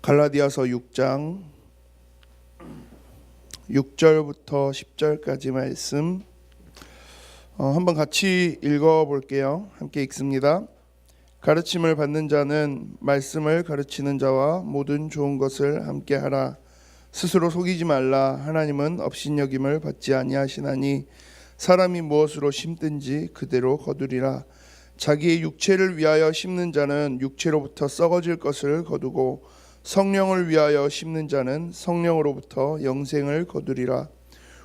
갈라디아서 6장 6절부터 10절까지 말씀 한번 같이 읽어볼게요. 함께 읽습니다. 가르침을 받는 자는 말씀을 가르치는 자와 모든 좋은 것을 함께 하라. 스스로 속이지 말라. 하나님은 업신여김을 받지 아니하시나니 사람이 무엇으로 심든지 그대로 거두리라. 자기의 육체를 위하여 심는 자는 육체로부터 썩어질 것을 거두고 성령을 위하여 심는 자는 성령으로부터 영생을 거두리라.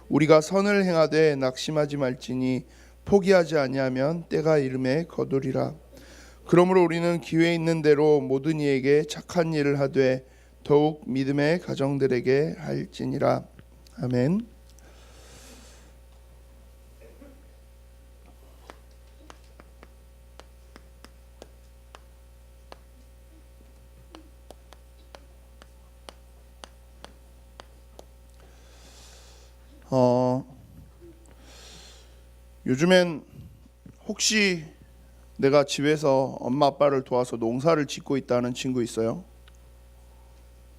우리가 선을 행하되 낙심하지 말지니 포기하지 아니하면 때가 이름에 거두리라. 그러므로 우리는 기회 있는 대로 모든 이에게 착한 일을 하되 더욱 믿음의 가정들에게 할지니라. 아멘. 요즘엔 혹시 내가 집에서 엄마 아빠를 도와서 농사를 짓고 있다는 친구 있어요?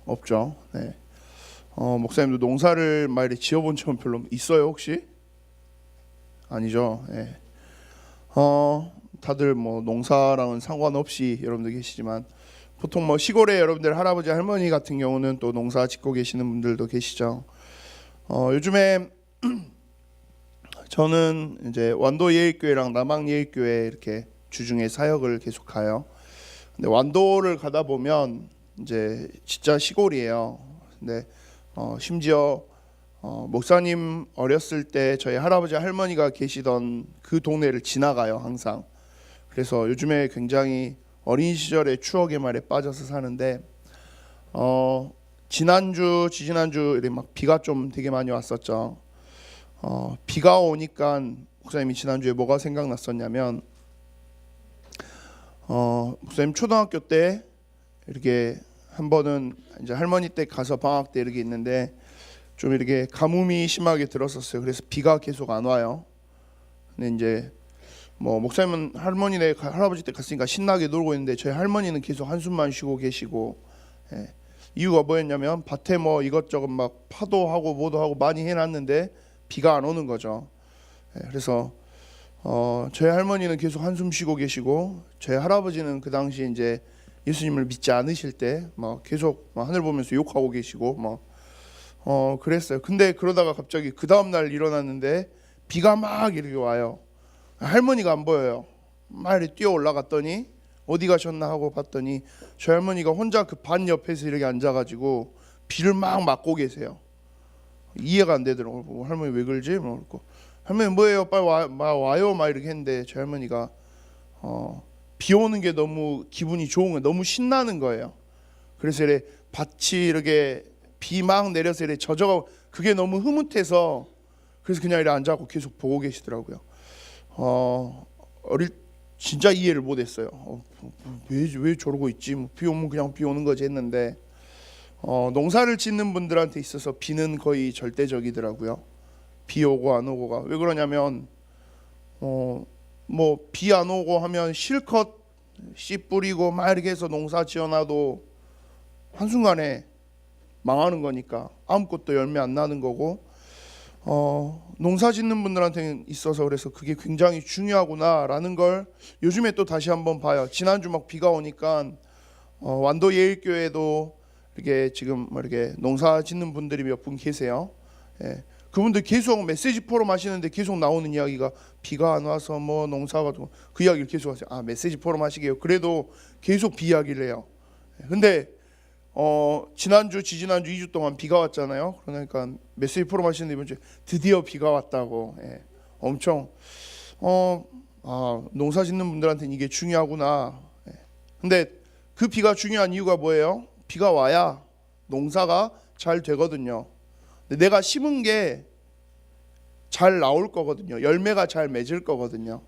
없죠. 네. 목사님도 농사를 많이 지어본 적은 별로 있어요 혹시? 아니죠. 네. 다들 뭐 농사랑은 상관없이 여러분들 계시지만 보통 뭐 시골에 여러분들 할아버지 할머니 같은 경우는 또 농사 짓고 계시는 분들도 계시죠. 요즘에 저는 이제 완도 예일교회랑 남항 예일교회 이렇게 주중에 사역을 계속 가요. 근데 완도를 가다 보면 이제 진짜 시골이에요. 근데 심지어 목사님 어렸을 때 저희 할아버지 할머니가 계시던 그 동네를 지나가요 항상. 그래서 요즘에 굉장히 어린 시절의 추억의 말에 빠져서 사는데 지난주 지지난주 이렇게 막 비가 좀 되게 많이 왔었죠. 비가 오니까 목사님이 지난주에 뭐가 생각났었냐면 목사님 초등학교 때 이렇게 한 번은 이제 할머니 댁 가서 방학 때 이렇게 있는데 좀 이렇게 가뭄이 심하게 들었었어요. 그래서 비가 계속 안 와요. 근데 이제 뭐 목사님은 할머니 댁 할아버지 댁 갔으니까 신나게 놀고 있는데 저희 할머니는 계속 한숨만 쉬고 계시고, 예. 이유가 뭐였냐면 밭에 뭐 이것저것 막 파도 하고 뭐도 하고 많이 해놨는데 비가 안 오는 거죠. 예. 그래서 저희 할머니는 계속 한숨 쉬고 계시고 저희 할아버지는 그 당시 이제 예수님을 믿지 않으실 때 막 계속 막 하늘 보면서 욕하고 계시고 막 그랬어요. 근데 그러다가 갑자기 그 다음 날 일어났는데 비가 막 이렇게 와요. 할머니가 안 보여요. 막 이렇게 뛰어 올라갔더니 어디 가셨나 하고 봤더니 저희 할머니가 혼자 그 반 옆에서 이렇게 앉아가지고 비를 막 맞고 계세요. 이해가 안 되더라고요. 할머니 왜 그러지? 그러고 할머니 뭐예요? 빨리 와요 막 이렇게 했는데 저희 할머니가 비 오는 게 너무 기분이 좋은 거예요. 너무 신나는 거예요. 그래서 이렇게 밭이 이렇게 비 막 내려서 이렇게 젖어가고 그게 너무 흐뭇해서 그래서 그냥 이렇게 앉아갖고 계속 보고 계시더라고요. 진짜 이해를 못했어요. 왜 저러고 있지? 뭐 비 오면 그냥 비 오는 거지 했는데 농사를 짓는 분들한테 있어서 비는 거의 절대적이더라고요. 비 오고 안 오고가 왜 그러냐면 뭐 비 안 오고 하면 실컷 씨 뿌리고 막 이렇게 해서 농사 지어놔도 한순간에 망하는 거니까 아무것도 열매 안 나는 거고 농사 짓는 분들한테는 있어서 그래서 그게 굉장히 중요하구나라는 걸 요즘에 또 다시 한번 봐요. 지난주 막 비가 오니까 완도 예일교회도 이렇게 지금 뭐 이렇게 농사 짓는 분들이 몇 분 계세요. 예. 그분들 계속 메시지 포럼 하시는데 계속 나오는 이야기가 비가 안 와서 뭐 농사가 그 이야기를 계속 하세요. 메시지 포럼 하시게요. 그래도 계속 비 이야기를 해요. 근데 지난주 지지난주 2주 동안 비가 왔잖아요. 그러니까 메시지 포럼 하시는데 이번 주에 드디어 비가 왔다고. 예. 엄청 농사 짓는 분들한테는 이게 중요하구나. 예. 근데 그 비가 중요한 이유가 뭐예요? 비가 와야 농사가 잘 되거든요. 근데 내가 심은 게 잘 나올 거거든요. 열매가 잘 맺을 거거든요.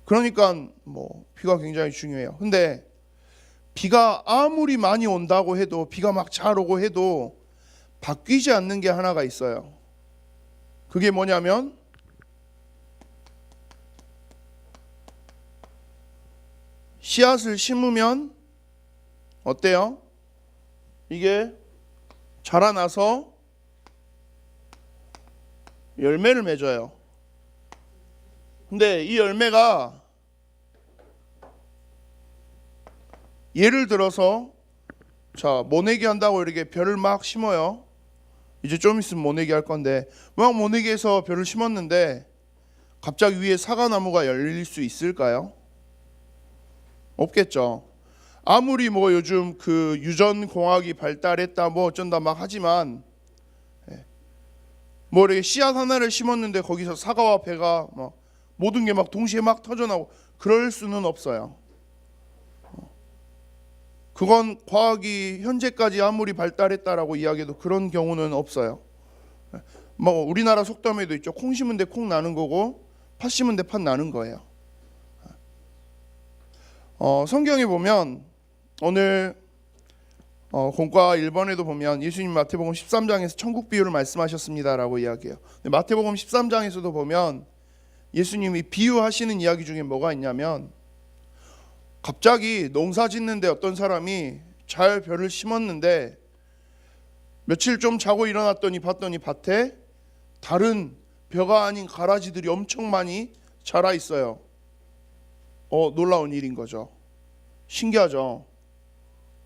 그러니까 뭐 비가 굉장히 중요해요. 근데 비가 아무리 많이 온다고 해도 비가 막 잘 오고 해도 바뀌지 않는 게 하나가 있어요. 그게 뭐냐면 씨앗을 심으면 어때요? 이게 자라나서 열매를 맺어요. 근데 이 열매가 예를 들어서 자 모내기 한다고 이렇게 벼를 막 심어요. 이제 좀 있으면 모내기 할 건데 막 모내기해서 벼를 심었는데 갑자기 위에 사과나무가 열릴 수 있을까요? 없겠죠. 아무리 뭐 요즘 그 유전공학이 발달했다 뭐 어쩐다 막 하지만 뭐 이렇게 씨앗 하나를 심었는데 거기서 사과와 배가 뭐 모든 게 막 동시에 막 터져나오고 그럴 수는 없어요. 그건 과학이 현재까지 아무리 발달했다라고 이야기해도 그런 경우는 없어요. 뭐 우리나라 속담에도 있죠. 콩 심은 데 콩 나는 거고 팥 심은 데 팥 나는 거예요. 성경에 보면 오늘 공과 1번에도 보면 예수님 마태복음 13장에서 천국 비유를 말씀하셨습니다라고 이야기해요. 마태복음 13장에서도 보면 예수님이 비유하시는 이야기 중에 뭐가 있냐면 갑자기 농사 짓는데 어떤 사람이 잘 벼를 심었는데 며칠 좀 자고 일어났더니 봤더니 밭에 다른 벼가 아닌 가라지들이 엄청 많이 자라 있어요. 놀라운 일인 거죠. 신기하죠.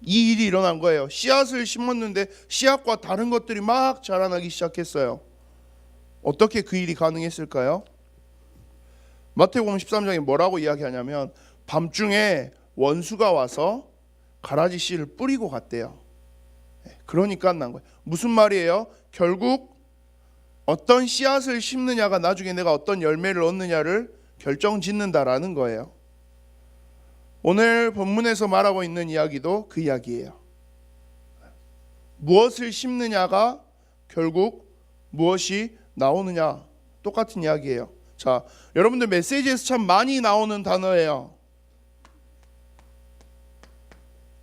이 일이 일어난 거예요. 씨앗을 심었는데 씨앗과 다른 것들이 막 자라나기 시작했어요. 어떻게 그 일이 가능했을까요? 마태복음 13장에 뭐라고 이야기하냐면 밤중에 원수가 와서 가라지 씨를 뿌리고 갔대요. 그러니까 난 거예요. 무슨 말이에요? 결국 어떤 씨앗을 심느냐가 나중에 내가 어떤 열매를 얻느냐를 결정짓는다라는 거예요. 오늘 본문에서 말하고 있는 이야기도 그 이야기예요. 무엇을 심느냐가 결국 무엇이 나오느냐 똑같은 이야기예요. 자, 여러분들 메시지에서 참 많이 나오는 단어예요.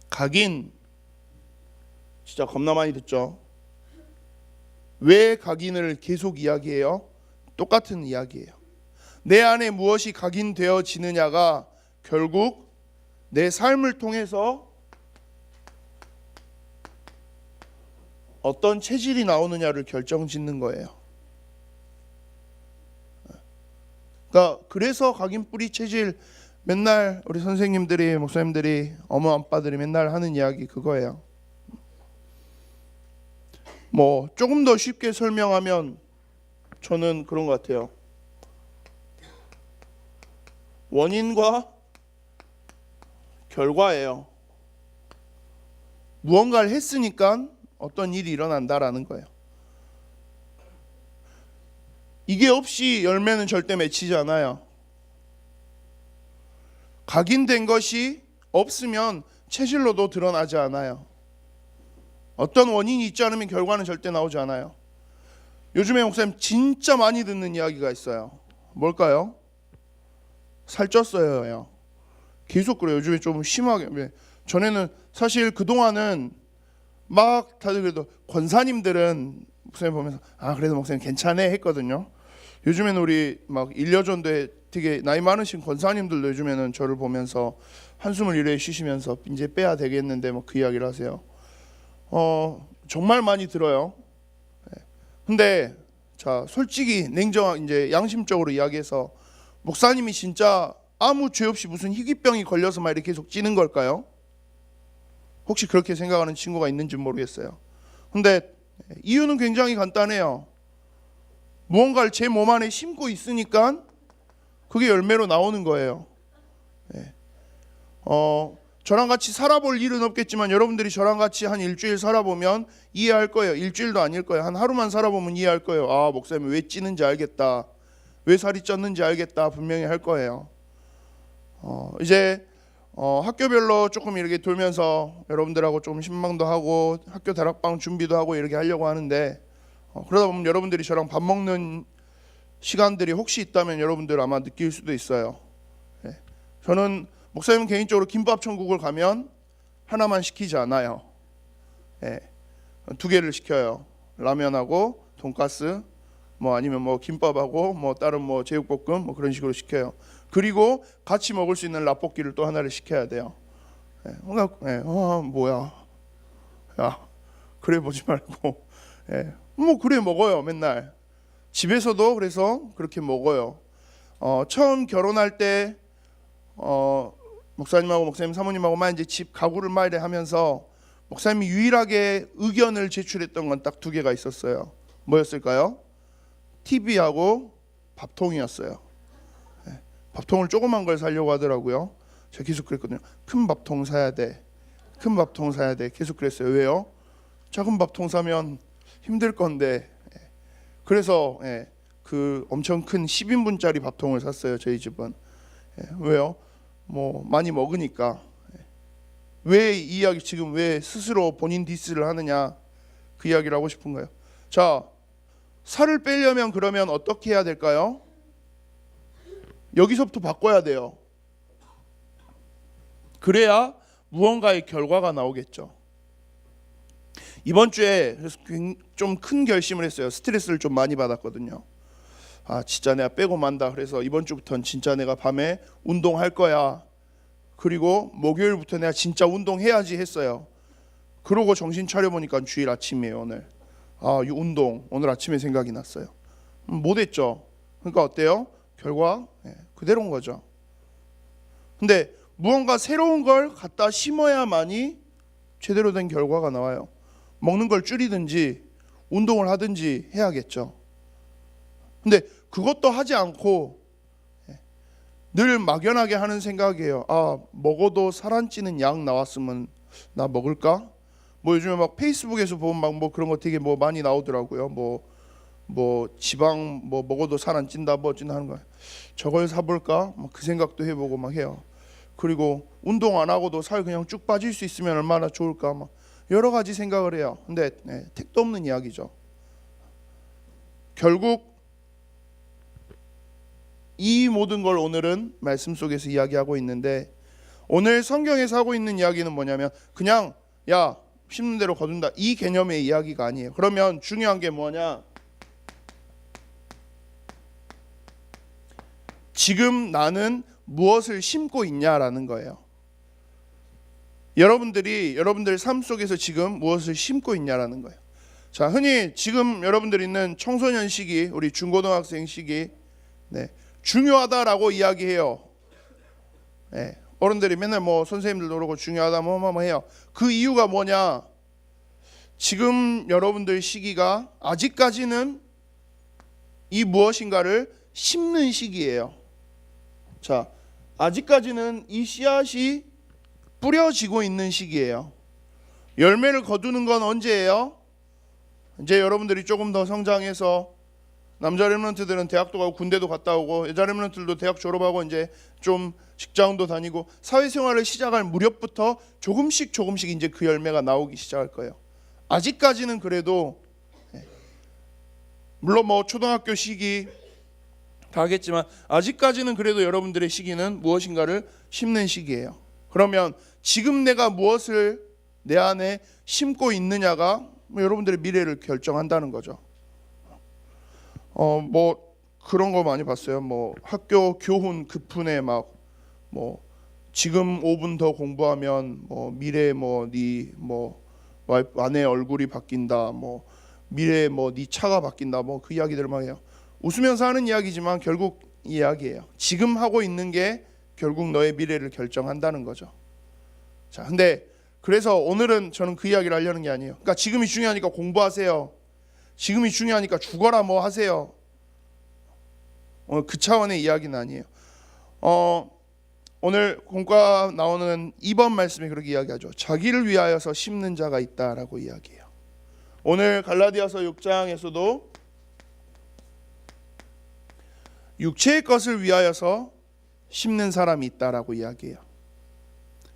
각인. 진짜 겁나 많이 듣죠. 왜 각인을 계속 이야기해요? 똑같은 이야기예요. 내 안에 무엇이 각인되어지느냐가 결국 내 삶을 통해서 어떤 체질이 나오느냐를 결정짓는 거예요. 그러니까 그래서 각인 뿌리 체질 맨날 우리 선생님들이 목사님들이 어머 아빠들이 맨날 하는 이야기 그거예요. 뭐 조금 더 쉽게 설명하면 저는 그런 것 같아요. 원인과 결과예요. 무언가를 했으니까 어떤 일이 일어난다라는 거예요. 이게 없이 열매는 절대 맺히지 않아요. 각인된 것이 없으면 체질로도 드러나지 않아요. 어떤 원인이 있지 않으면 결과는 절대 나오지 않아요. 요즘에 목사님 진짜 많이 듣는 이야기가 있어요. 뭘까요? 살쪘어요. 계속 그래요. 요즘에 좀 심하게. 전에는 사실 그동안은 막 다들 그래도 권사님들은 목사님 보면서 그래도 목사님 괜찮네 했거든요. 요즘에는 우리 막 1년 전도에 되게 나이 많으신 권사님들도 요즘에는 저를 보면서 한숨을 이래 쉬시면서 이제 빼야 되겠는데 뭐 그 이야기를 하세요. 정말 많이 들어요. 근데 자 솔직히 이제 양심적으로 이야기해서 목사님이 진짜 아무 죄 없이 무슨 희귀병이 걸려서 막 이렇게 계속 찌는 걸까요? 혹시 그렇게 생각하는 친구가 있는지 모르겠어요. 근데 이유는 굉장히 간단해요. 무언가를 제 몸 안에 심고 있으니까 그게 열매로 나오는 거예요. 저랑 같이 살아볼 일은 없겠지만 여러분들이 저랑 같이 한 일주일 살아보면 이해할 거예요. 일주일도 아닐 거예요. 한 하루만 살아보면 이해할 거예요. 목사님 왜 찌는지 알겠다. 왜 살이 쪘는지 알겠다. 분명히 할 거예요. 이제 학교별로 조금 이렇게 돌면서 여러분들하고 좀 신방도 하고 학교 다락방 준비도 하고 이렇게 하려고 하는데 그러다 보면 여러분들이 저랑 밥 먹는 시간들이 혹시 있다면 여러분들 아마 느낄 수도 있어요. 저는 목사님 개인적으로 김밥 천국을 가면 하나만 시키지 않아요. 2개를 시켜요. 라면하고 돈가스 뭐 아니면 뭐 김밥하고 뭐 다른 뭐 제육볶음 뭐 그런 식으로 시켜요. 그리고 같이 먹을 수 있는 라볶이를 또 하나를 시켜야 돼요. 뭐야? 야, 그래 보지 말고 뭐 그래 먹어요. 맨날 집에서도 그래서 그렇게 먹어요. 처음 결혼할 때 목사님하고 목사님 사모님하고 막 이제 집 가구를 막 이래 하면서 목사님이 유일하게 의견을 제출했던 건 딱 두 개가 있었어요. 뭐였을까요? TV하고 밥통이었어요. 밥통을 조그만 걸 사려고 하더라고요. 제가 계속 그랬거든요. 큰 밥통 사야 돼. 큰 밥통 사야 돼. 계속 그랬어요. 왜요? 작은 밥통 사면 힘들 건데. 그래서 그 엄청 큰 10인분짜리 밥통을 샀어요. 저희 집은. 왜요? 뭐 많이 먹으니까. 왜 이 이야기 지금 왜 스스로 본인 디스를 하느냐 그 이야기를 하고 싶은 거예요. 자, 살을 빼려면 그러면 어떻게 해야 될까요? 여기서부터 바꿔야 돼요. 그래야 무언가의 결과가 나오겠죠. 이번 주에 좀 큰 결심을 했어요. 스트레스를 좀 많이 받았거든요. 진짜 내가 빼고 만다. 그래서 이번 주부터는 진짜 내가 밤에 운동할 거야. 그리고 목요일부터 내가 진짜 운동해야지 했어요. 그러고 정신 차려보니까 주일 아침이에요. 오늘 이 운동 오늘 아침에 생각이 났어요. 못했죠. 그러니까 어때요? 결과 그대로인 거죠. 근데 무언가 새로운 걸 갖다 심어야만이 제대로 된 결과가 나와요. 먹는 걸 줄이든지 운동을 하든지 해야겠죠. 근데 그것도 하지 않고 늘 막연하게 하는 생각이에요. 먹어도 살 안 찌는 약 나왔으면 나 먹을까? 뭐 요즘에 막 페이스북에서 보면 막 뭐 그런 거 되게 뭐 많이 나오더라고요. 뭐 지방 뭐 먹어도 살 안 찐다 뭐 어찌나 하는 거야. 저걸 사볼까? 막 그 생각도 해보고 막 해요. 그리고 운동 안 하고도 살 그냥 쭉 빠질 수 있으면 얼마나 좋을까? 막 여러 가지 생각을 해요. 근데 택도 없는 이야기죠. 결국 이 모든 걸 오늘은 말씀 속에서 이야기하고 있는데, 오늘 성경에서 하고 있는 이야기는 뭐냐면 그냥 야 심는 대로 거둔다 이 개념의 이야기가 아니에요. 그러면 중요한 게 뭐냐? 지금 나는 무엇을 심고 있냐라는 거예요. 여러분들 삶 속에서 지금 무엇을 심고 있냐라는 거예요. 자, 흔히 지금 여러분들 있는 청소년 시기, 우리 중고등학생 시기 중요하다라고 이야기해요. 어른들이 맨날 뭐 선생님들도 그러고 중요하다 뭐 해요. 그 이유가 뭐냐? 지금 여러분들 시기가 아직까지는 이 무엇인가를 심는 시기예요. 자, 아직까지는 이 씨앗이 뿌려지고 있는 시기예요. 열매를 거두는 건 언제예요? 이제 여러분들이 조금 더 성장해서 남자 렘넌트들은 대학도 가고 군대도 갔다 오고 여자 렘넌트들도 대학 졸업하고 이제 좀 직장도 다니고 사회생활을 시작할 무렵부터 조금씩 이제 그 열매가 나오기 시작할 거예요. 아직까지는 그래도 물론 뭐 초등학교 시기 다 하겠지만 아직까지는 그래도 여러분들의 시기는 무엇인가를 심는 시기예요. 그러면 지금 내가 무엇을 내 안에 심고 있느냐가 여러분들의 미래를 결정한다는 거죠. 뭐 그런 거 많이 봤어요. 뭐 학교 교훈 급훈에 막 뭐 지금 5분 더 공부하면 뭐 미래 뭐 네 뭐 아내 얼굴이 바뀐다. 뭐 미래 뭐 네 차가 바뀐다. 뭐 그 이야기들 막 해요. 웃으면서 하는 이야기지만 결국 이 이야기예요. 지금 하고 있는 게 결국 너의 미래를 결정한다는 거죠. 자, 근데 그래서 오늘은 저는 그 이야기를 하려는 게 아니에요. 그러니까 지금이 중요하니까 공부하세요. 지금이 중요하니까 죽어라 뭐 하세요. 그 차원의 이야기는 아니에요. 오늘 공과 나오는 2번 말씀이 그렇게 이야기하죠. 자기를 위하여서 심는 자가 있다라고 이야기해요. 오늘 갈라디아서 6장에서도 육체의 것을 위하여서 심는 사람이 있다라고 이야기해요.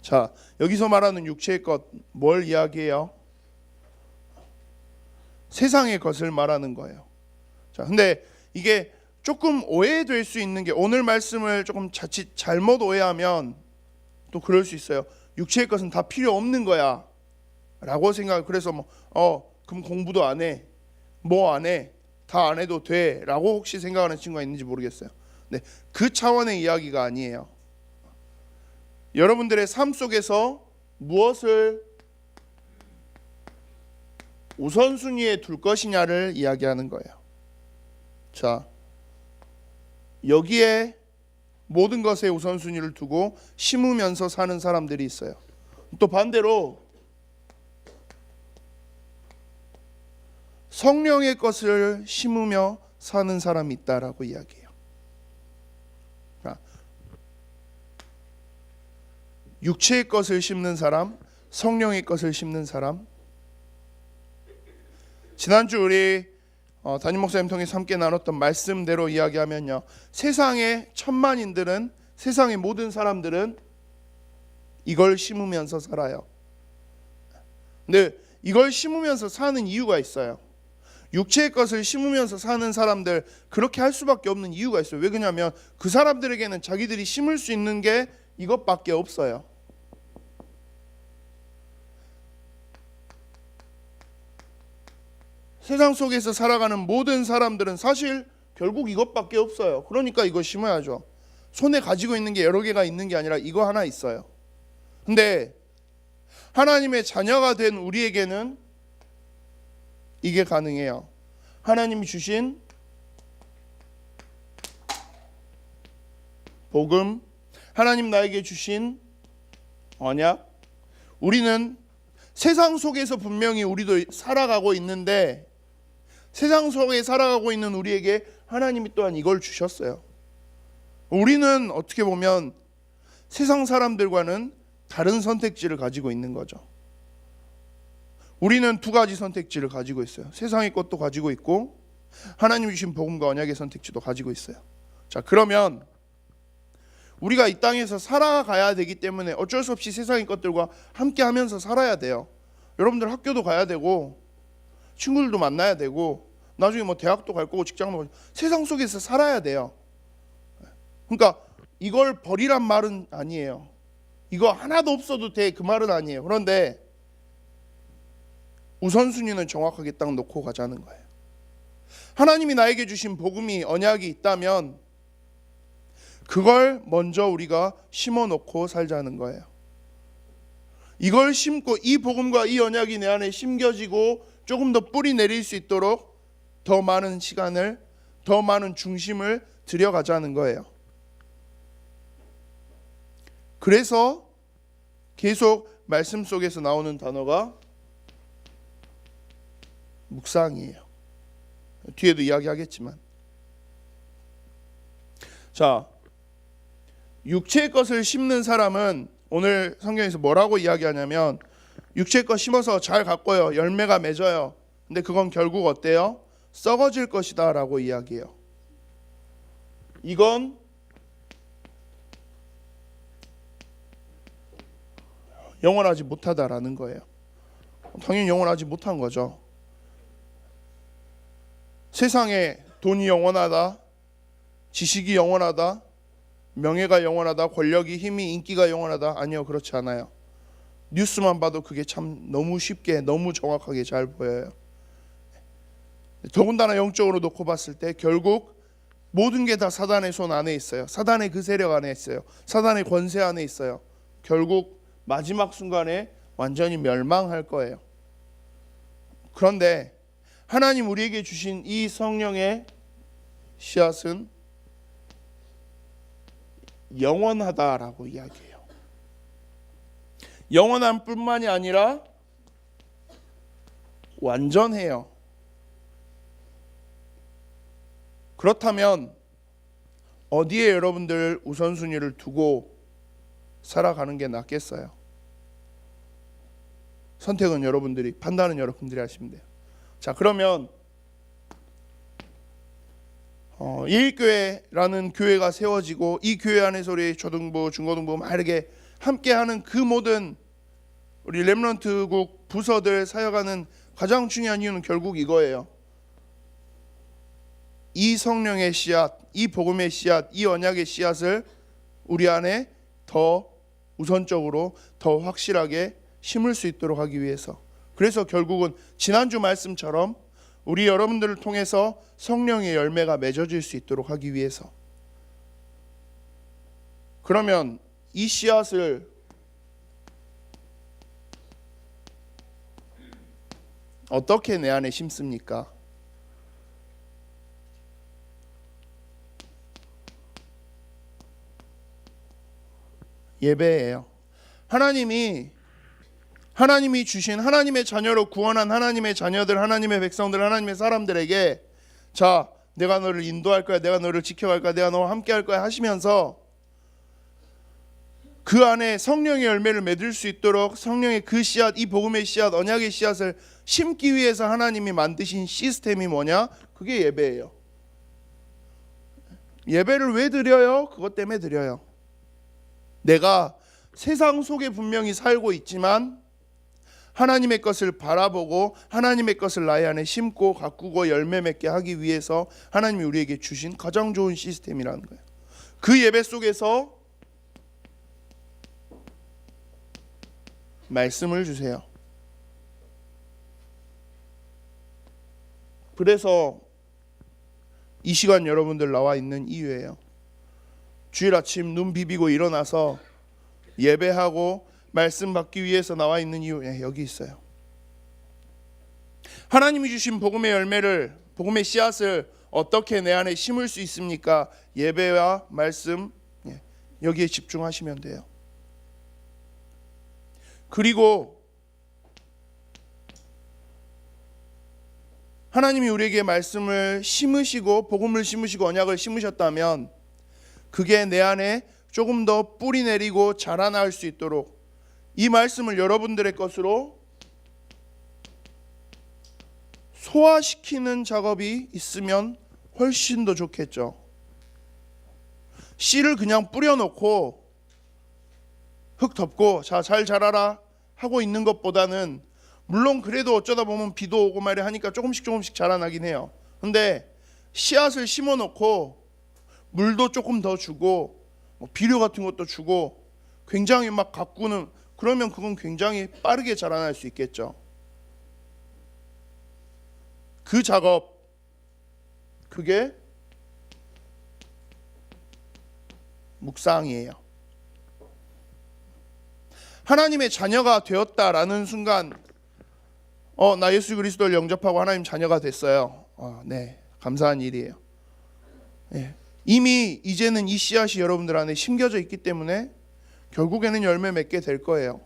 자, 여기서 말하는 육체의 것 뭘 이야기해요? 세상의 것을 말하는 거예요. 자, 근데 이게 조금 오해될 수 있는 게 오늘 말씀을 조금 자칫 잘못 오해하면 또 그럴 수 있어요. 육체의 것은 다 필요 없는 거야 라고 생각. 그래서 그럼 공부도 안 해, 뭐 안 해, 다 안 해도 돼 라고 혹시 생각하는 친구가 있는지 모르겠어요. 네, 그 차원의 이야기가 아니에요. 여러분들의 삶 속에서 무엇을 우선순위에 둘 것이냐를 이야기하는 거예요. 자, 여기에 모든 것에 우선순위를 두고 심으면서 사는 사람들이 있어요. 또 반대로 성령의 것을 심으며 사는 사람이 있다라고 이야기해요. 육체의 것을 심는 사람, 성령의 것을 심는 사람. 지난주 우리 담임 목사님 통해서 함께 나눴던 말씀대로 이야기하면요, 세상의 천만인들은, 세상의 모든 사람들은 이걸 심으면서 살아요. 근데 이걸 심으면서 사는 이유가 있어요. 육체의 것을 심으면서 사는 사람들, 그렇게 할 수밖에 없는 이유가 있어요. 왜 그러냐면 그 사람들에게는 자기들이 심을 수 있는 게 이것밖에 없어요. 세상 속에서 살아가는 모든 사람들은 사실 결국 이것밖에 없어요. 그러니까 이거 심어야죠. 손에 가지고 있는 게 여러 개가 있는 게 아니라 이거 하나 있어요. 근데 하나님의 자녀가 된 우리에게는 이게 가능해요. 하나님이 주신 복음, 하나님 나에게 주신 언약, 우리는 세상 속에서 분명히 우리도 살아가고 있는데, 세상 속에 살아가고 있는 우리에게 하나님이 또한 이걸 주셨어요. 우리는 어떻게 보면 세상 사람들과는 다른 선택지를 가지고 있는 거죠. 우리는 두 가지 선택지를 가지고 있어요. 세상의 것도 가지고 있고 하나님이 주신 복음과 언약의 선택지도 가지고 있어요. 자, 그러면 우리가 이 땅에서 살아가야 되기 때문에 어쩔 수 없이 세상의 것들과 함께 하면서 살아야 돼요. 여러분들 학교도 가야 되고 친구들도 만나야 되고 나중에 뭐 대학도 갈 거고 직장도 갈 거고 세상 속에서 살아야 돼요. 그러니까 이걸 버리란 말은 아니에요. 이거 하나도 없어도 돼, 그 말은 아니에요. 그런데 우선순위는 정확하게 딱 놓고 가자는 거예요. 하나님이 나에게 주신 복음이, 언약이 있다면 그걸 먼저 우리가 심어놓고 살자는 거예요. 이걸 심고 이 복음과 이 언약이 내 안에 심겨지고 조금 더 뿌리 내릴 수 있도록 더 많은 시간을, 더 많은 중심을 들여가자는 거예요. 그래서 계속 말씀 속에서 나오는 단어가 묵상이에요. 뒤에도 이야기하겠지만, 자, 육체의 것을 심는 사람은 오늘 성경에서 뭐라고 이야기하냐면, 육체의 것 심어서 잘 가꿔요. 열매가 맺어요. 근데 그건 결국 어때요? 썩어질 것이다 라고 이야기해요. 이건 영원하지 못하다라는 거예요. 당연히 영원하지 못한 거죠. 세상에 돈이 영원하다, 지식이 영원하다, 명예가 영원하다, 권력이, 힘이, 인기가 영원하다. 아니요, 그렇지 않아요. 뉴스만 봐도 그게 참 너무 쉽게, 너무 정확하게 잘 보여요. 더군다나 영적으로 놓고 봤을 때 결국 모든 게 다 사단의 손 안에 있어요. 사단의 그 세력 안에 있어요. 사단의 권세 안에 있어요. 결국 마지막 순간에 완전히 멸망할 거예요. 그런데 하나님 우리에게 주신 이 성령의 씨앗은 영원하다라고 이야기해요. 영원한 뿐만이 아니라 완전해요. 그렇다면 어디에 여러분들 우선순위를 두고 살아가는 게 낫겠어요? 선택은 여러분들이, 판단은 여러분들이 하시면 돼요. 자, 그러면 예일교회라는 교회가 세워지고 이 교회 안에서 우리 초등부, 중고등부 막 이렇게 함께하는 그 모든 우리 렘넌트국 부서들 사역하는 가장 중요한 이유는 결국 이거예요. 이 성령의 씨앗, 이 복음의 씨앗, 이 언약의 씨앗을 우리 안에 더 우선적으로, 더 확실하게 심을 수 있도록 하기 위해서. 그래서 결국은 지난주 말씀처럼 우리 여러분들을 통해서 성령의 열매가 맺어질 수 있도록 하기 위해서. 그러면 이 씨앗을 어떻게 내 안에 심습니까? 예배예요. 하나님이 주신 하나님의 자녀로 구원한 하나님의 자녀들, 하나님의 백성들, 하나님의 사람들에게 자, 내가 너를 인도할 거야, 내가 너를 지켜갈 거야, 내가 너와 함께 할 거야 하시면서 그 안에 성령의 열매를 맺을 수 있도록 성령의 그 씨앗, 이 복음의 씨앗, 언약의 씨앗을 심기 위해서 하나님이 만드신 시스템이 뭐냐? 그게 예배예요. 예배를 왜 드려요? 그것 때문에 드려요. 내가 세상 속에 분명히 살고 있지만 하나님의 것을 바라보고 하나님의 것을 나의 안에 심고 가꾸고 열매 맺게 하기 위해서 하나님이 우리에게 주신 가장 좋은 시스템이라는 거예요. 그 예배 속에서 말씀을 주세요. 그래서 이 시간 여러분들 나와 있는 이유예요. 주일 아침 눈 비비고 일어나서 예배하고 말씀 받기 위해서 나와 있는 이유, 여기 있어요. 하나님이 주신 복음의 열매를, 복음의 씨앗을 어떻게 내 안에 심을 수 있습니까? 예배와 말씀, 여기에 집중하시면 돼요. 그리고 하나님이 우리에게 말씀을 심으시고 복음을 심으시고 언약을 심으셨다면 그게 내 안에 조금 더 뿌리 내리고 자라날 수 있도록 이 말씀을 여러분들의 것으로 소화시키는 작업이 있으면 훨씬 더 좋겠죠. 씨를 그냥 뿌려놓고 흙 덮고 자, 잘 자라라 하고 있는 것보다는 물론 그래도 어쩌다 보면 비도 오고 말이 하니까 조금씩 자라나긴 해요. 근데 씨앗을 심어놓고 물도 조금 더 주고 비료 같은 것도 주고 굉장히 막 가꾸는, 그러면 그건 굉장히 빠르게 자라날 수 있겠죠. 그 작업, 그게 묵상이에요. 하나님의 자녀가 되었다라는 순간 나 예수 그리스도를 영접하고 하나님 자녀가 됐어요. 네, 감사한 일이에요. 네. 이미 이제는 이 씨앗이 여러분들 안에 심겨져 있기 때문에 결국에는 열매 맺게 될 거예요.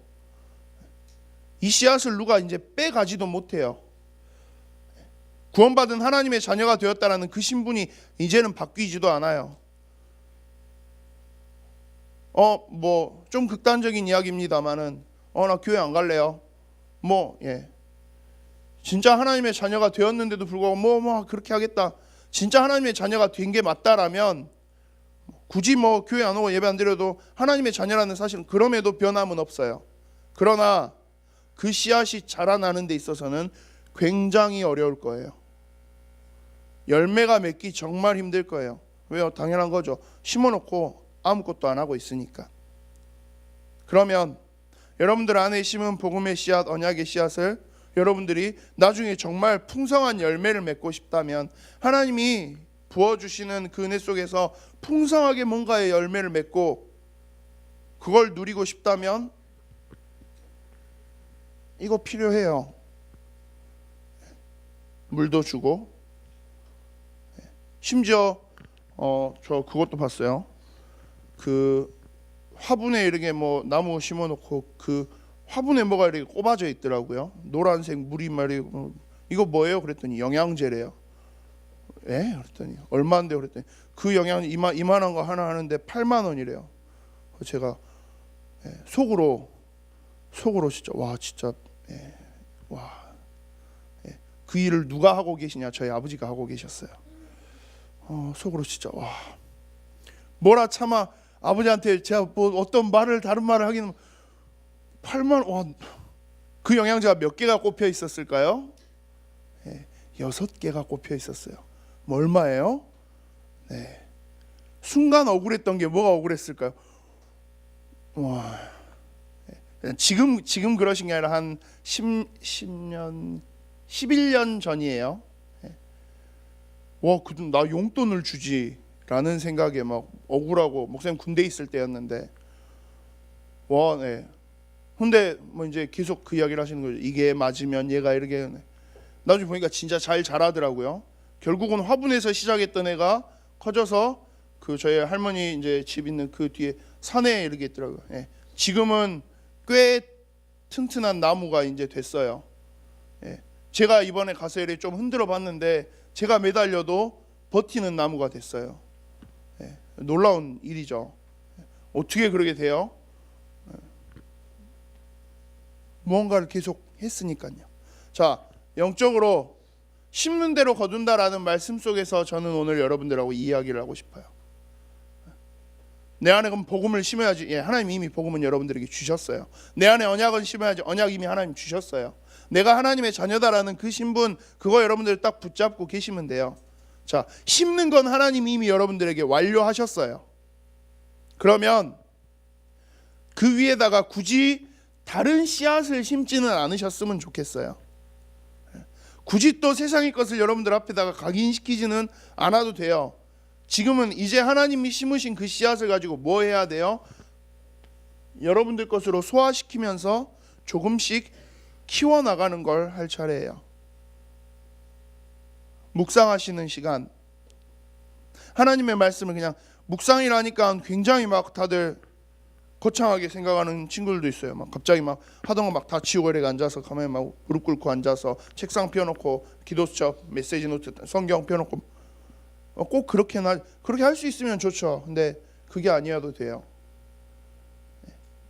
이 씨앗을 누가 이제 빼가지도 못해요. 구원받은 하나님의 자녀가 되었다라는 그 신분이 이제는 바뀌지도 않아요. 뭐 좀 극단적인 이야기입니다만은 나 교회 안 갈래요. 진짜 하나님의 자녀가 되었는데도 불구하고 그렇게 하겠다. 진짜 하나님의 자녀가 된 게 맞다라면 굳이 교회 안 오고 예배 안 드려도 하나님의 자녀라는 사실은 그럼에도 변함은 없어요. 그러나 그 씨앗이 자라나는 데 있어서는 굉장히 어려울 거예요. 열매가 맺기 정말 힘들 거예요. 왜요? 당연한 거죠. 심어놓고 아무것도 안 하고 있으니까. 그러면 여러분들 안에 심은 복음의 씨앗, 언약의 씨앗을 여러분들이 나중에 정말 풍성한 열매를 맺고 싶다면, 하나님이 부어주시는 그 은혜 속에서 풍성하게 뭔가의 열매를 맺고 그걸 누리고 싶다면 이거 필요해요. 물도 주고, 심지어 저 그것도 봤어요. 그 화분에 이렇게 나무 심어놓고 그 화분에 뭐가 이렇게 꼽아져 있더라고요. 노란색 물이 말이고 이거 뭐예요? 그랬더니 영양제래요. 그랬더니 얼마인데? 그랬더니 그 영양 이만한 거 하나 하는데 8만 원이래요. 제가 속으로 진짜 그 일을 누가 하고 계시냐? 저희 아버지가 하고 계셨어요. 속으로 진짜 뭐라 차마 아버지한테 제가 어떤 다른 말을 하기는 8만 원. 그 영양제가 몇 개가 꼽혀 있었을까요? 6개가 꼽혀 있었어요. 얼마예요? 순간 억울했던 게 뭐가 억울했을까요? 지금 그러신 게 아니라 한 10년 11년 전이에요. 나 용돈을 주지 라는 생각에 막 억울하고, 목사님 군대 있을 때였는데 근데 이제 계속 그 이야기를 하시는 거죠. 이게 맞으면 얘가 이렇게 나중에 보니까 진짜 잘 자라더라고요. 결국은 화분에서 시작했던 애가 커져서 그 저희 할머니 이제 집 있는 그 뒤에 산에 이렇게 있더라고요. 예. 지금은 꽤 튼튼한 나무가 이제 됐어요. 예. 제가 이번에 가서 이렇게 좀 흔들어 봤는데 제가 매달려도 버티는 나무가 됐어요. 예. 놀라운 일이죠. 어떻게 그러게 돼요? 무언가를 계속 했으니까요. 자, 영적으로 심는 대로 거둔다라는 말씀 속에서 저는 오늘 여러분들하고 이야기를 하고 싶어요. 내 안에 그럼 복음을 심어야지. 예, 하나님 이미 복음은 여러분들에게 주셨어요. 내 안에 언약을 심어야지. 언약 이미 하나님 주셨어요. 내가 하나님의 자녀다라는 그 신분, 그거 여러분들 딱 붙잡고 계시면 돼요. 자, 심는 건 하나님이 이미 여러분들에게 완료하셨어요. 그러면 그 위에다가 굳이 다른 씨앗을 심지는 않으셨으면 좋겠어요. 굳이 또 세상의 것을 여러분들 앞에다가 각인시키지는 않아도 돼요. 지금은 이제 하나님이 심으신 그 씨앗을 가지고 뭐 해야 돼요? 여러분들 것으로 소화시키면서 조금씩 키워나가는 걸 할 차례예요. 묵상하시는 시간, 하나님의 말씀을 그냥 묵상이라니까 굉장히 막 다들 거창하게 생각하는 친구들도 있어요. 막 갑자기 막 하던 거 막 다 치우고 이렇게 앉아서 가만히 막 무릎 꿇고 앉아서 책상 펴놓고 기도수첩, 메시지 노트, 성경 펴놓고 꼭 그렇게 할 수 있으면 좋죠. 근데 그게 아니어도 돼요.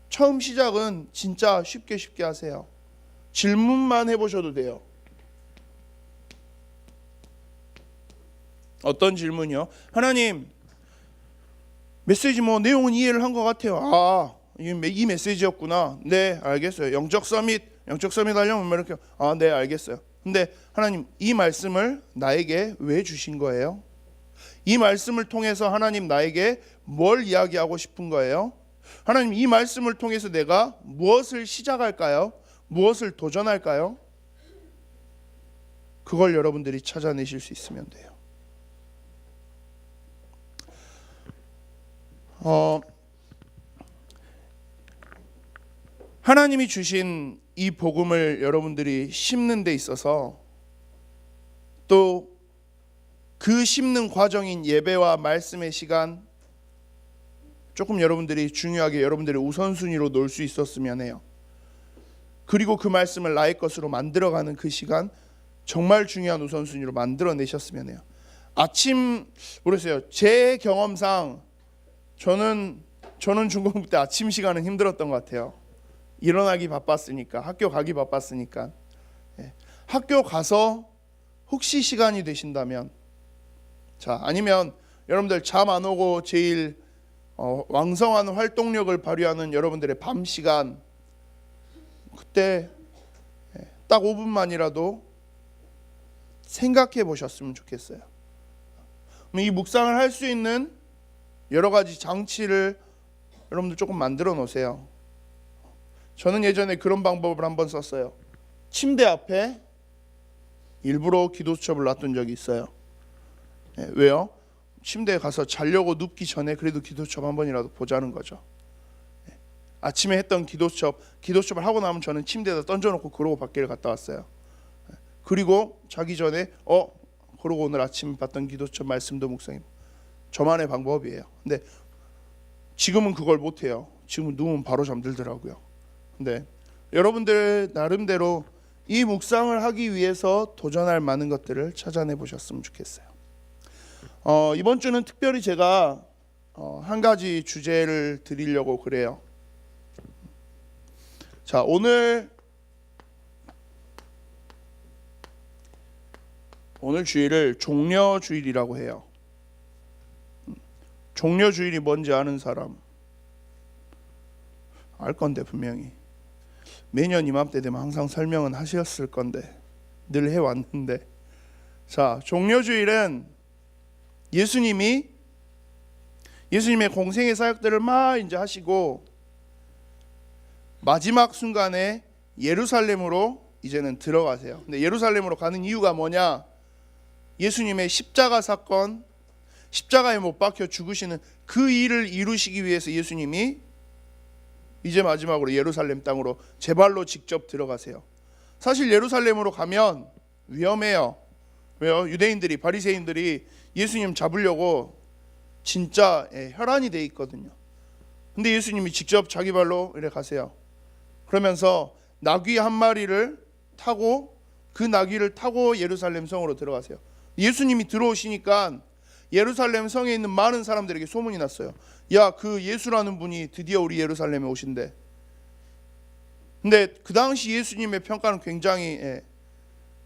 처음 시작은 진짜 쉽게 하세요. 질문만 해보셔도 돼요. 어떤 질문이요? 하나님, 메시지 뭐 내용은 이해를 한 것 같아요. 아, 이 메시지였구나. 네, 알겠어요. 영적 서밋 하려면 뭐 이렇게. 아, 네, 알겠어요. 근데 하나님, 이 말씀을 나에게 왜 주신 거예요? 이 말씀을 통해서 하나님 나에게 뭘 이야기하고 싶은 거예요? 하나님, 이 말씀을 통해서 내가 무엇을 시작할까요? 무엇을 도전할까요? 그걸 여러분들이 찾아내실 수 있으면 돼요. 하나님이 주신 이 복음을 여러분들이 심는 데 있어서 또 그 심는 과정인 예배와 말씀의 시간 조금 여러분들이 중요하게 여러분들의 우선순위로 놓을 수 있었으면 해요. 그리고 그 말씀을 나의 것으로 만들어가는 그 시간 정말 중요한 우선순위로 만들어내셨으면 해요. 아침 모르겠어요. 제 경험상 저는 중고등부 때 아침 시간은 힘들었던 것 같아요. 일어나기 바빴으니까, 학교 가기 바빴으니까. 학교 가서 혹시 시간이 되신다면, 자, 아니면 여러분들 잠 안 오고 제일 왕성한 활동력을 발휘하는 여러분들의 밤 시간, 그때 딱 5분만이라도 생각해 보셨으면 좋겠어요. 이 묵상을 할 수 있는 여러 가지 장치를 여러분들 조금 만들어 놓으세요. 저는 예전에 그런 방법을 한번 썼어요. 침대 앞에 일부러 기도수첩을 놔둔 적이 있어요. 왜요? 침대에 가서 자려고 눕기 전에 그래도 기도수첩 한 번이라도 보자는 거죠. 아침에 했던 기도수첩을 하고 나면 저는 침대에다 던져놓고 그러고 밖에 갔다 왔어요. 그리고 자기 전에 그러고 오늘 아침 봤던 기도수첩 말씀도 묵상해. 저만의 방법이에요. 근데 지금은 그걸 못해요. 지금은 누우면 바로 잠들더라고요. 근데 여러분들 나름대로 이 묵상을 하기 위해서 도전할 많은 것들을 찾아내 보셨으면 좋겠어요. 이번 주는 특별히 제가 한 가지 주제를 드리려고 그래요. 자, 오늘 주일을 종려주일이라고 해요. 종려주일이 뭔지 아는 사람? 알 건데 분명히 매년 이맘때 되면 항상 설명은 하셨을 건데 늘 해왔는데, 자, 종려주일은 예수님의 공생의 사역들을 막 이제 하시고 마지막 순간에 예루살렘으로 이제는 들어가세요. 근데 예루살렘으로 가는 이유가 뭐냐? 예수님의 십자가 사건, 십자가에 못 박혀 죽으시는 그 일을 이루시기 위해서 예수님이 이제 마지막으로 예루살렘 땅으로 제 발로 직접 들어가세요. 사실 예루살렘으로 가면 위험해요. 왜요? 유대인들이, 바리새인들이 예수님 잡으려고 진짜 혈안이 돼 있거든요. 근데 예수님이 직접 자기 발로 이래 가세요. 그러면서 나귀 한 마리를 타고, 그 나귀를 타고 예루살렘 성으로 들어가세요. 예수님이 들어오시니까 예루살렘 성에 있는 많은 사람들에게 소문이 났어요. 야, 그 예수라는 분이 드디어 우리 예루살렘에 오신대. 근데 그 당시 예수님의 평가는 굉장히,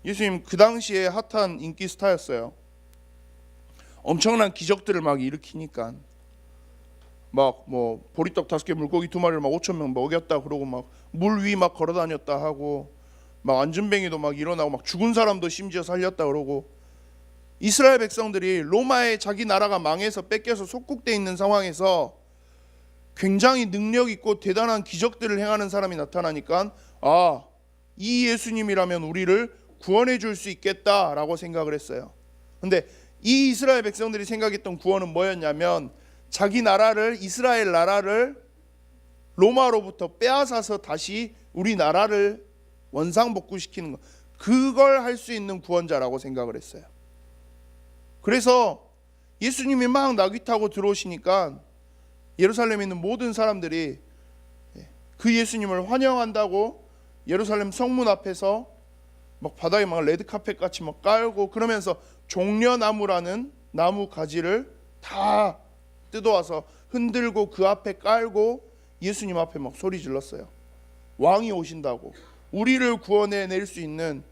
예수님 그 당시에 핫한 인기 스타였어요. 엄청난 기적들을 막 일으키니까 막 뭐 보리떡 5개 물고기 2마리를 막 5,000명 먹였다 그러고, 막 물 위 막 걸어 다녔다 하고, 막 안전뱅이도 막 일어나고, 막 죽은 사람도 심지어 살렸다 그러고, 이스라엘 백성들이 로마의 자기 나라가 망해서 뺏겨서 속국돼 있는 상황에서 굉장히 능력 있고 대단한 기적들을 행하는 사람이 나타나니까, 아, 이 예수님이라면 우리를 구원해 줄 수 있겠다라고 생각을 했어요. 근데 이 이스라엘 백성들이 생각했던 구원은 뭐였냐면, 자기 나라를, 이스라엘 나라를 로마로부터 빼앗아서 다시 우리 나라를 원상복구시키는 것, 그걸 할 수 있는 구원자라고 생각을 했어요. 그래서 예수님이 막 나귀 타고 들어오시니까 예루살렘에 있는 모든 사람들이 그 예수님을 환영한다고 예루살렘 성문 앞에서 막 바닥에 막 레드카펫 같이 막 깔고, 그러면서 종려나무라는 나무 가지를 다 뜯어와서 흔들고 그 앞에 깔고 예수님 앞에 막 소리 질렀어요. 왕이 오신다고, 우리를 구원해 낼 수 있는,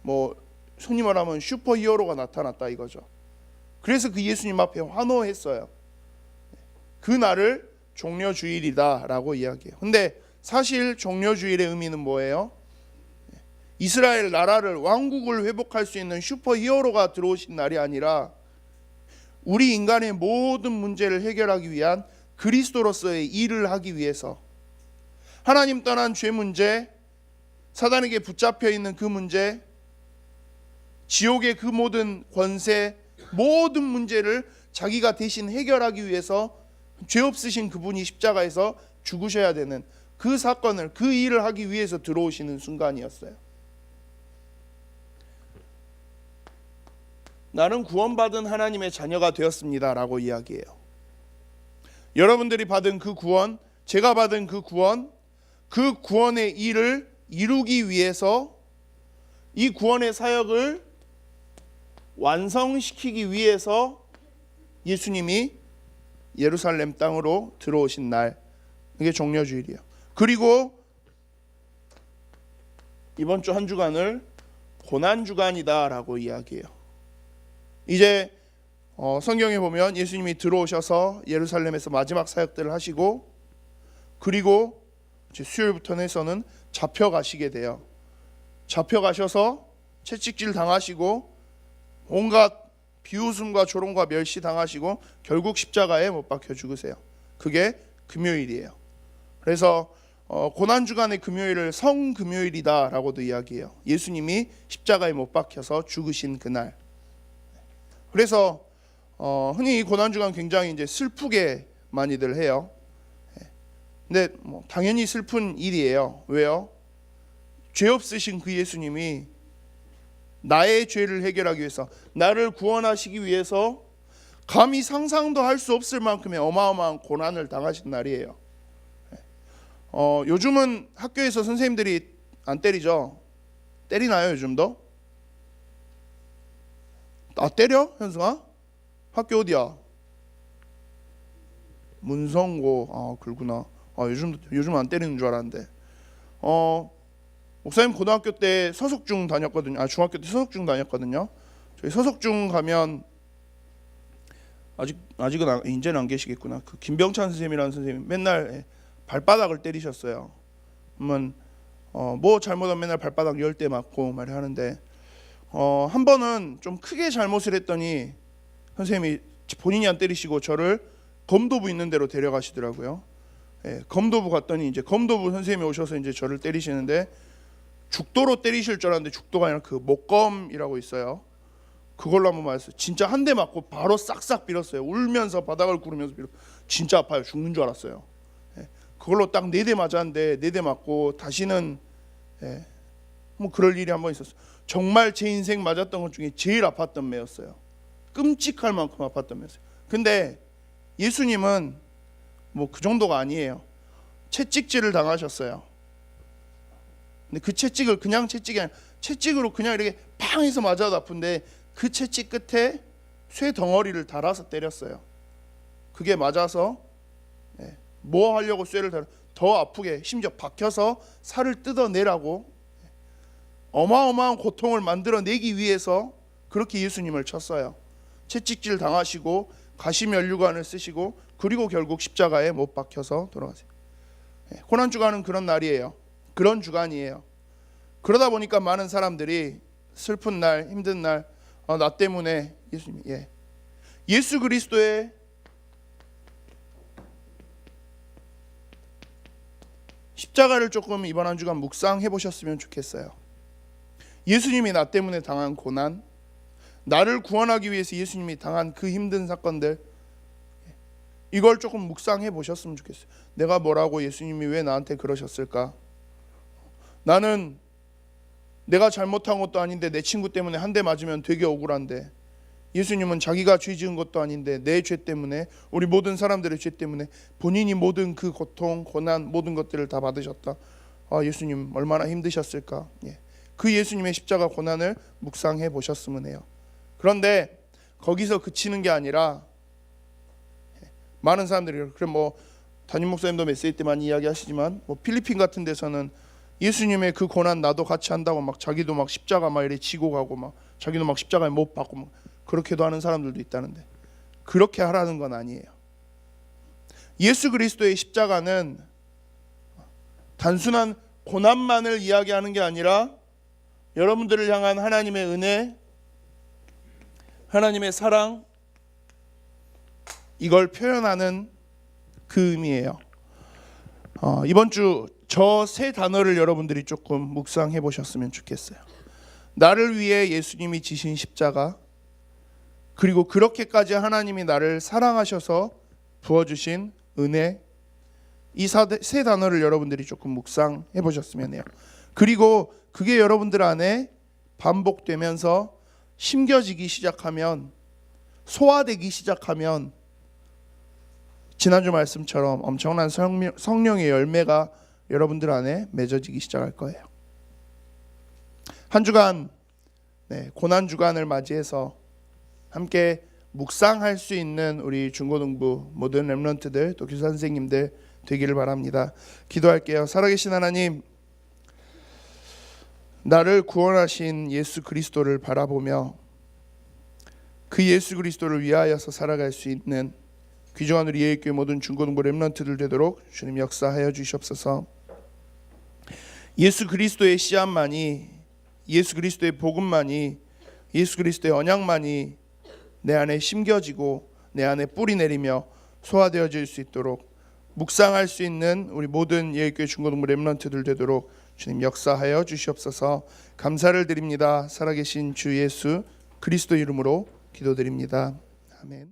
뭐 손님 말하면 슈퍼히어로가 나타났다 이거죠. 그래서 그 예수님 앞에 환호했어요. 그 날을 종려주일이다 라고 이야기해요. 근데 사실 종려주일의 의미는 뭐예요? 이스라엘 나라를, 왕국을 회복할 수 있는 슈퍼히어로가 들어오신 날이 아니라 우리 인간의 모든 문제를 해결하기 위한 그리스도로서의 일을 하기 위해서, 하나님 떠난 죄 문제, 사단에게 붙잡혀 있는 그 문제, 지옥의 그 모든 권세, 모든 문제를 자기가 대신 해결하기 위해서 죄 없으신 그분이 십자가에서 죽으셔야 되는 그 사건을, 그 일을 하기 위해서 들어오시는 순간이었어요. 나는 구원받은 하나님의 자녀가 되었습니다 라고 이야기해요. 여러분들이 받은 그 구원, 제가 받은 그 구원의 일을 이루기 위해서, 이 구원의 사역을 완성시키기 위해서 예수님이 예루살렘 땅으로 들어오신 날, 이게 종려주일이에요. 그리고 이번 주 한 주간을 고난주간이다 라고 이야기해요. 이제 성경에 보면 예수님이 들어오셔서 예루살렘에서 마지막 사역들을 하시고, 그리고 수요일부터 해서는 잡혀가시게 돼요. 잡혀가셔서 채찍질 당하시고 온갖 비웃음과 조롱과 멸시 당하시고 결국 십자가에 못 박혀 죽으세요. 그게 금요일이에요. 그래서 고난주간의 금요일을 성금요일이다 라고도 이야기해요. 예수님이 십자가에 못 박혀서 죽으신 그날. 그래서 흔히 이 고난주간 굉장히 이제 슬프게 많이들 해요. 근데 당연히 슬픈 일이에요. 왜요? 죄 없으신 그 예수님이 나의 죄를 해결하기 위해서, 나를 구원하시기 위해서 감히 상상도 할 수 없을 만큼의 어마어마한 고난을 당하신 날이에요. 요즘은 학교에서 선생님들이 안 때리죠? 때리나요 요즘도? 아, 때려? 현승아? 학교 어디야? 문성고. 아, 그렇구나. 요즘 안 때리는 줄 알았는데. 목사님 고등학교 때 서석중 다녔거든요. 중학교 때 서석중 다녔거든요. 저희 서석중 가면 아직은 이제는 안 계시겠구나. 그 김병찬 선생님이라는 선생님 맨날 발바닥을 때리셨어요. 그러면 뭐 잘못하면 맨날 발바닥 10대 맞고 말이 하는데, 한 번은 좀 크게 잘못을 했더니 선생님이 본인이 안 때리시고 저를 검도부 있는 데로 데려가시더라고요. 검도부 갔더니 이제 검도부 선생님이 오셔서 이제 저를 때리시는데, 죽도로 때리실 줄 알았는데 죽도가 아니라 그 목검이라고 있어요. 그걸로 한번 맞았어요. 진짜 한 대 맞고 바로 싹싹 빌었어요. 울면서 바닥을 구르면서 빌어. 진짜 아파요. 죽는 줄 알았어요. 그걸로 딱 4대 맞았는데 4대 맞고 다시는 뭐 그럴 일이 한 번 있었어요. 정말 제 인생 맞았던 것 중에 제일 아팠던 매였어요. 끔찍할 만큼 아팠던 매였어요. 근데 예수님은 뭐 그 정도가 아니에요. 채찍질을 당하셨어요. 근데 그 채찍을 그냥 채찍이 아니라 채찍으로 그냥 이렇게 팡 해서 맞아도 아픈데 그 채찍 끝에 쇠 덩어리를 달아서 때렸어요. 그게 맞아서 뭐 하려고 쇠를 달아 더 아프게 심지어 박혀서 살을 뜯어내라고 어마어마한 고통을 만들어내기 위해서 그렇게 예수님을 쳤어요. 채찍질 당하시고 가시면류관을 쓰시고 그리고 결국 십자가에 못 박혀서 돌아가세요. 고난주간은 그런 날이에요. 그런 주간이에요. 그러다 보니까 많은 사람들이 슬픈 날, 힘든 날, 나 때문에 예수님이 예수 그리스도의 십자가를 조금 이번 한 주간 묵상해 보셨으면 좋겠어요. 예수님이 나 때문에 당한 고난, 나를 구원하기 위해서 예수님이 당한 그 힘든 사건들, 이걸 조금 묵상해 보셨으면 좋겠어요. 내가 뭐라고 예수님이 왜 나한테 그러셨을까? 나는 내가 잘못한 것도 아닌데 내 친구 때문에 한 대 맞으면 되게 억울한데, 예수님은 자기가 죄 지은 것도 아닌데 내 죄 때문에, 우리 모든 사람들의 죄 때문에 본인이 모든 그 고통, 고난, 모든 것들을 다 받으셨다. 예수님 얼마나 힘드셨을까? 그 예수님의 십자가 고난을 묵상해 보셨으면 해요. 그런데 거기서 그치는 게 아니라 많은 사람들이, 그래 뭐 담임 목사님도 메시지 때 많이 이야기하시지만 뭐 필리핀 같은 데서는 예수님의 그 고난 나도 같이 한다고 막 자기도 막 십자가 막 이래 지고 가고 막 자기도 막 십자가에 못 박고 막 그렇게도 하는 사람들도 있다는데, 그렇게 하라는 건 아니에요. 예수 그리스도의 십자가는 단순한 고난만을 이야기하는 게 아니라 여러분들을 향한 하나님의 은혜, 하나님의 사랑, 이걸 표현하는 그 의미예요. 이번 주 저 세 단어를 여러분들이 조금 묵상해 보셨으면 좋겠어요. 나를 위해 예수님이 지신 십자가, 그리고 그렇게까지 하나님이 나를 사랑하셔서 부어주신 은혜, 이 세 단어를 여러분들이 조금 묵상해 보셨으면 해요. 그리고 그게 여러분들 안에 반복되면서 심겨지기 시작하면, 소화되기 시작하면 지난주 말씀처럼 엄청난 성령의 열매가 여러분들 안에 맺어지기 시작할 거예요. 한 주간 고난 주간을 맞이해서 함께 묵상할 수 있는 우리 중고등부 모든 렘넌트들, 또 교사 선생님들 되기를 바랍니다. 기도할게요. 살아계신 하나님, 나를 구원하신 예수 그리스도를 바라보며 그 예수 그리스도를 위하여서 살아갈 수 있는 귀중한 우리 예일교회 모든 중고등부 렘넌트들 되도록 주님 역사하여 주시옵소서. 예수 그리스도의 씨앗만이, 예수 그리스도의 복음만이, 예수 그리스도의 언약만이 내 안에 심겨지고 내 안에 뿌리 내리며 소화되어질 수 있도록 묵상할 수 있는 우리 모든 예일교회 중고등부 렘넌트들 되도록 주님 역사하여 주시옵소서. 감사를 드립니다. 살아계신 주 예수 그리스도 이름으로 기도드립니다. 아멘.